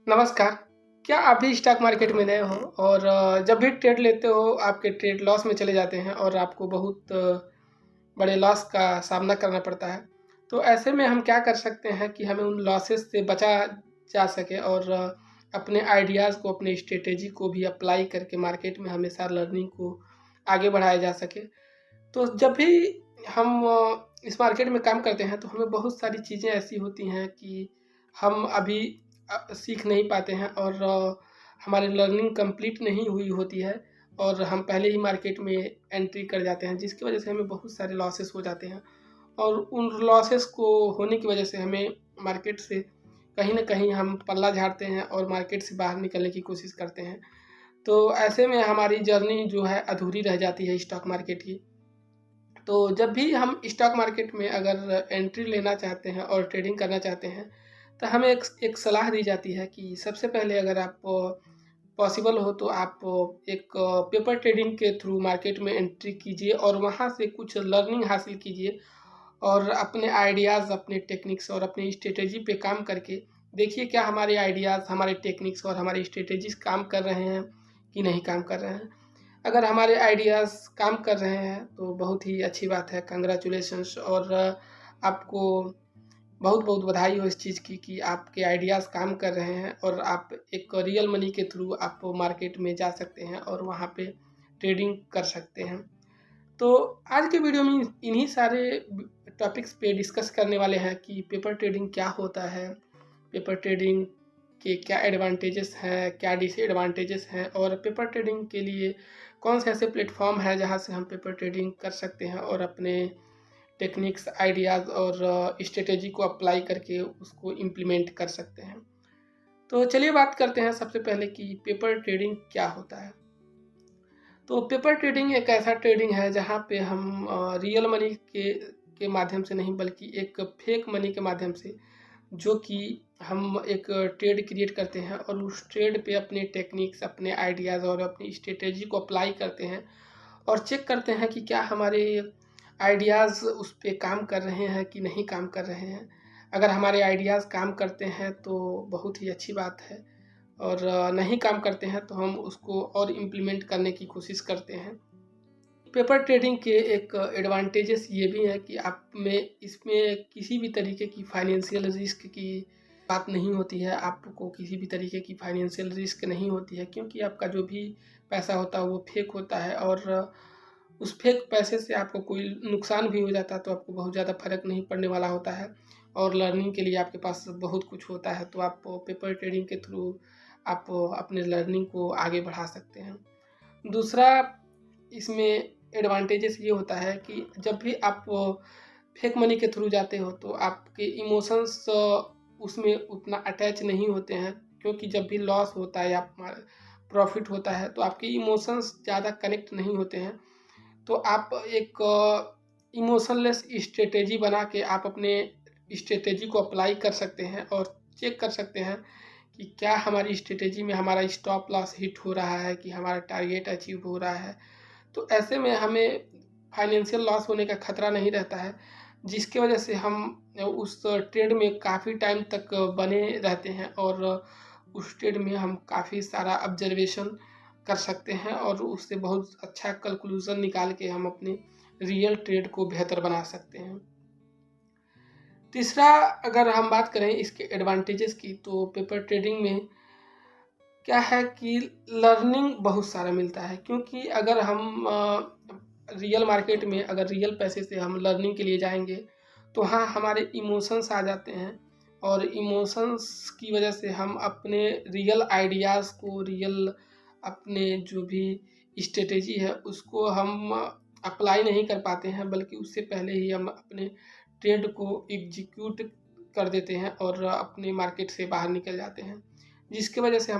नमस्कार। क्या आप भी स्टॉक मार्केट में नए हो और जब भी ट्रेड लेते हो आपके ट्रेड लॉस में चले जाते हैं और आपको बहुत बड़े लॉस का सामना करना पड़ता है। तो ऐसे में हम क्या कर सकते हैं कि हमें उन लॉसेस से बचा जा सके और अपने आइडियाज़ को, अपने स्ट्रेटेजी को भी अप्लाई करके मार्केट में हमेशा लर्निंग को आगे बढ़ाया जा सके। तो जब भी हम इस मार्केट में काम करते हैं तो हमें बहुत सारी चीज़ें ऐसी होती हैं कि हम अभी सीख नहीं पाते हैं और हमारी लर्निंग कंप्लीट नहीं हुई होती है और हम पहले ही मार्केट में एंट्री कर जाते हैं, जिसकी वजह से हमें बहुत सारे लॉसेस हो जाते हैं और उन लॉसेस को होने की वजह से हमें मार्केट से कहीं न कहीं हम पल्ला झाड़ते हैं और मार्केट से बाहर निकलने की कोशिश करते हैं। तो ऐसे में हमारी जर्नी जो है अधूरी रह जाती है स्टॉक मार्केट की। तो जब भी हम स्टॉक मार्केट में अगर एंट्री लेना चाहते हैं और ट्रेडिंग करना चाहते हैं, तो हमें एक सलाह दी जाती है कि सबसे पहले अगर आप पॉसिबल हो तो आप एक पेपर ट्रेडिंग के थ्रू मार्केट में एंट्री कीजिए और वहाँ से कुछ लर्निंग हासिल कीजिए और अपने आइडियाज़, अपने टेक्निक्स और अपनी स्ट्रेटेजी पे काम करके देखिए क्या हमारे आइडियाज़, हमारे टेक्निक्स और हमारी स्ट्रेटेजीज़ काम कर रहे हैं कि नहीं काम कर रहे हैं। अगर हमारे आइडियाज़ काम कर रहे हैं तो बहुत ही अच्छी बात है, कांग्रेचुलेशंस और आपको बहुत-बहुत बधाई हो इस चीज़ की कि आपके आइडियाज़ काम कर रहे हैं और आप एक रियल मनी के थ्रू आप मार्केट में जा सकते हैं और वहाँ पे ट्रेडिंग कर सकते हैं। तो आज के वीडियो में इन्हीं सारे टॉपिक्स पे डिस्कस करने वाले हैं कि पेपर ट्रेडिंग क्या होता है, पेपर ट्रेडिंग के क्या एडवांटेजेस हैं, क्या डिसएडवांटेजेस हैं और पेपर ट्रेडिंग के लिए कौन से ऐसे प्लेटफॉर्म हैं जहाँ से हम पेपर ट्रेडिंग कर सकते हैं और अपने टेक्निक्स, आइडियाज़ और स्ट्रेटेजी को अप्लाई करके उसको इम्प्लीमेंट कर सकते हैं। तो चलिए बात करते हैं सबसे पहले कि पेपर ट्रेडिंग क्या होता है। तो पेपर ट्रेडिंग एक ऐसा ट्रेडिंग है जहाँ पे हम रियल मनी के माध्यम से नहीं बल्कि एक फेक मनी के माध्यम से, जो कि हम एक ट्रेड क्रिएट करते हैं और उस ट्रेड पे अपने टेक्निक्स, अपने आइडियाज़ और अपनी स्ट्रेटेजी को अप्लाई करते हैं और चेक करते हैं कि क्या हमारे आइडियाज़ उस पे काम कर रहे हैं कि नहीं काम कर रहे हैं। अगर हमारे आइडियाज़ काम करते हैं तो बहुत ही अच्छी बात है और नहीं काम करते हैं तो हम उसको और इम्प्लीमेंट करने की कोशिश करते हैं। पेपर ट्रेडिंग के एक एडवांटेजेस ये भी हैं कि आप में इसमें किसी भी तरीके की फाइनेंशियल रिस्क की बात नहीं होती है, आपको किसी भी तरीके की फाइनेंशियल रिस्क नहीं होती है क्योंकि आपका जो भी पैसा होता है वो फेक होता है और उस फेक पैसे से आपको कोई नुकसान भी हो जाता है तो आपको बहुत ज़्यादा फ़र्क नहीं पड़ने वाला होता है और लर्निंग के लिए आपके पास बहुत कुछ होता है, तो आप पेपर ट्रेडिंग के थ्रू आप अपने लर्निंग को आगे बढ़ा सकते हैं। दूसरा इसमें एडवांटेजेस ये होता है कि जब भी आप फेक मनी के थ्रू जाते हो तो आपके इमोशंस उसमें उतना अटैच नहीं होते हैं क्योंकि जब भी लॉस होता है या प्रॉफिट होता है तो आपके इमोशंस ज़्यादा कनेक्ट नहीं होते हैं। तो आप एक इमोशनलेस स्ट्रेटेजी बना के आप अपने स्ट्रेटेजी को अप्लाई कर सकते हैं और चेक कर सकते हैं कि क्या हमारी स्ट्रेटेजी में हमारा स्टॉप लॉस हिट हो रहा है कि हमारा टारगेट अचीव हो रहा है। तो ऐसे में हमें फाइनेंशियल लॉस होने का खतरा नहीं रहता है, जिसकी वजह से हम उस ट्रेड में काफ़ी टाइम तक बने रहते हैं और उस ट्रेड में हम काफ़ी सारा ऑब्जर्वेशन कर सकते हैं और उससे बहुत अच्छा कंक्लूज़न निकाल के हम अपने रियल ट्रेड को बेहतर बना सकते हैं। तीसरा, अगर हम बात करें इसके एडवांटेजेस की तो पेपर ट्रेडिंग में क्या है कि लर्निंग बहुत सारा मिलता है क्योंकि अगर हम रियल मार्केट में अगर रियल पैसे से हम लर्निंग के लिए जाएंगे तो हाँ हमारे इमोशंस आ जाते हैं और इमोशंस की वजह से हम अपने रियल आइडियाज़ को, रियल अपने जो भी स्ट्रेटेजी है उसको हम अप्लाई नहीं कर पाते हैं, बल्कि उससे पहले ही हम अपने ट्रेड को एग्जीक्यूट कर देते हैं और अपने मार्केट से बाहर निकल जाते हैं, जिसकी वजह से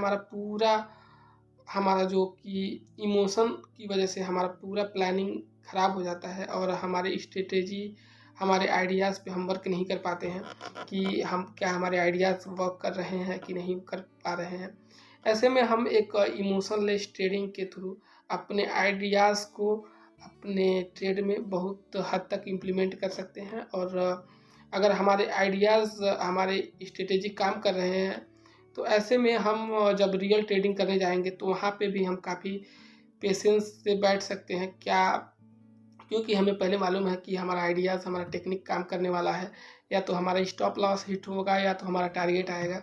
हमारा जो कि इमोशन की वजह से हमारा पूरा प्लानिंग ख़राब हो जाता है और हमारे स्ट्रेटेजी, हमारे आइडियाज़ पे हम वर्क नहीं कर पाते हैं कि हम क्या हमारे आइडियाज़ वर्क कर रहे हैं कि नहीं कर पा रहे हैं। ऐसे में हम एक इमोशनलेस ट्रेडिंग के थ्रू अपने आइडियाज़ को अपने ट्रेड में बहुत हद तक इम्प्लीमेंट कर सकते हैं और अगर हमारे आइडियाज़, हमारे स्ट्रेटेजी काम कर रहे हैं तो ऐसे में हम जब रियल ट्रेडिंग करने जाएंगे तो वहाँ पे भी हम काफ़ी पेशेंस से बैठ सकते हैं, क्या क्योंकि हमें पहले मालूम है कि हमारा आइडियाज़, हमारा टेक्निक काम करने वाला है, या तो हमारा स्टॉप लॉस हिट होगा या तो हमारा टारगेट आएगा।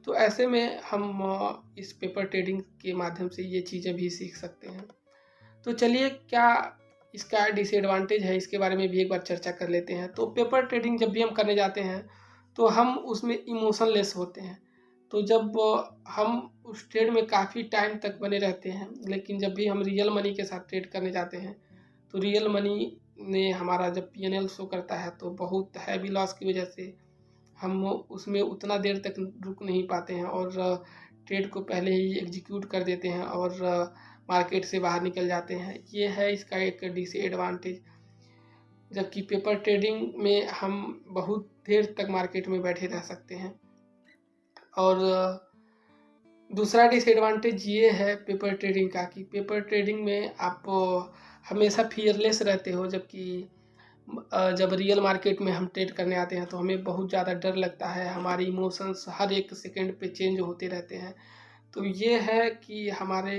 तो ऐसे में हम इस पेपर ट्रेडिंग के माध्यम से ये चीज़ें भी सीख सकते हैं। तो चलिए, क्या इसका डिसएडवांटेज है इसके बारे में भी एक बार चर्चा कर लेते हैं। तो पेपर ट्रेडिंग जब भी हम करने जाते हैं तो हम उसमें इमोशनलेस होते हैं। तो जब हम उस ट्रेड में काफ़ी टाइम तक बने रहते हैं, लेकिन जब भी हम रियल मनी के साथ ट्रेड करने जाते हैं तो रियल मनी ने हमारा जब पीएनएल शो करता है तो बहुत हैवी लॉस की वजह से हम उसमें उतना देर तक रुक नहीं पाते हैं और ट्रेड को पहले ही एग्जीक्यूट कर देते हैं और मार्केट से बाहर निकल जाते हैं। ये है इसका एक डिसएडवांटेज। जबकि पेपर ट्रेडिंग में हम बहुत देर तक मार्केट में बैठे रह सकते हैं। और दूसरा डिसएडवांटेज ये है पेपर ट्रेडिंग का कि पेपर ट्रेडिंग में आप हमेशा फियरलेस रहते हो, जबकि जब रियल मार्केट में हम ट्रेड करने आते हैं तो हमें बहुत ज़्यादा डर लगता है, हमारे इमोशंस हर एक सेकंड पे चेंज होते रहते हैं। तो ये है कि हमारे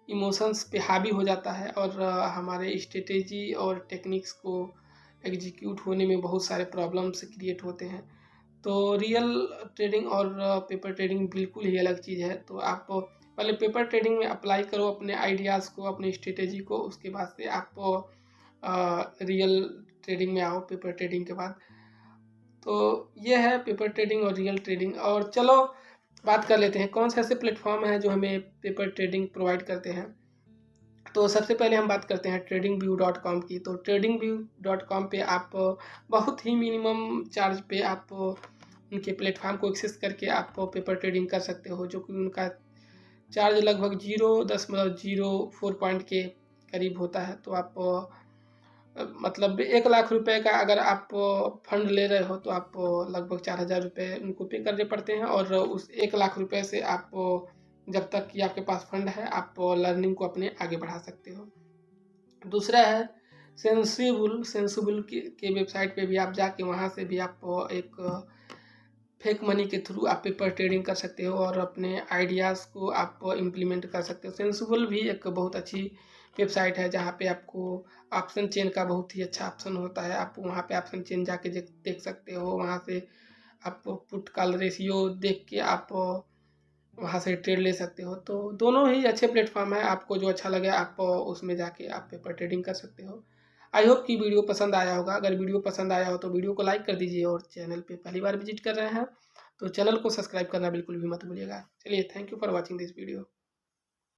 इमोशंस पे हावी हो जाता है और हमारे स्ट्रेटेजी और टेक्निक्स को एग्जीक्यूट होने में बहुत सारे प्रॉब्लम्स क्रिएट होते हैं। तो रियल ट्रेडिंग और पेपर ट्रेडिंग बिल्कुल ही अलग चीज़ है। तो आप पहले पेपर ट्रेडिंग में अप्लाई करो अपने आइडियाज़ को, अपनी स्ट्रेटेजी को, उसके बाद से आप रियल ट्रेडिंग में आओ पेपर ट्रेडिंग के बाद। तो ये है पेपर ट्रेडिंग और रियल ट्रेडिंग। और चलो बात कर लेते हैं कौन से ऐसे प्लेटफॉर्म हैं जो हमें पेपर ट्रेडिंग प्रोवाइड करते हैं। तो सबसे पहले हम बात करते हैं tradingview.com की। तो tradingview.com पे आप बहुत ही मिनिमम चार्ज पे आप उनके प्लेटफॉर्म को एक्सेस करके आप पेपर ट्रेडिंग कर सकते हो, जो कि उनका चार्ज लगभग 0.04 पॉइंट के करीब होता है। तो आप मतलब 1,00,000 रुपये का अगर आप फंड ले रहे हो तो आप लगभग 4,000 रुपये उनको पे करने पड़ते हैं, और उस 1,00,000 रुपये से आप जब तक कि आपके पास फंड है आप लर्निंग को अपने आगे बढ़ा सकते हो। दूसरा है सेंसिबल के वेबसाइट पे भी आप जाके वहाँ से भी आप एक फेक मनी के थ्रू आप पेपर ट्रेडिंग कर सकते हो और अपने आइडियाज़ को आप इम्प्लीमेंट कर सकते हो। सेंसिबल भी एक बहुत अच्छी वेबसाइट है जहाँ पे आपको ऑप्शन चेन का बहुत ही अच्छा ऑप्शन होता है। आप वहाँ पे ऑप्शन चेन जाके देख सकते हो, वहाँ से आप पुट कॉल रेशियो देख के आप वहाँ से ट्रेड ले सकते हो। तो दोनों ही अच्छे प्लेटफॉर्म है, आपको जो अच्छा लगे आप उसमें जाके आप पेपर ट्रेडिंग कर सकते हो। आई होप कि वीडियो पसंद आया होगा। अगर वीडियो पसंद आया हो तो वीडियो को लाइक कर दीजिए, और चैनल पे पहली बार विजिट कर रहे हैं तो चैनल को सब्सक्राइब करना बिल्कुल भी मत भूलिएगा। चलिए, thank you for watching this video.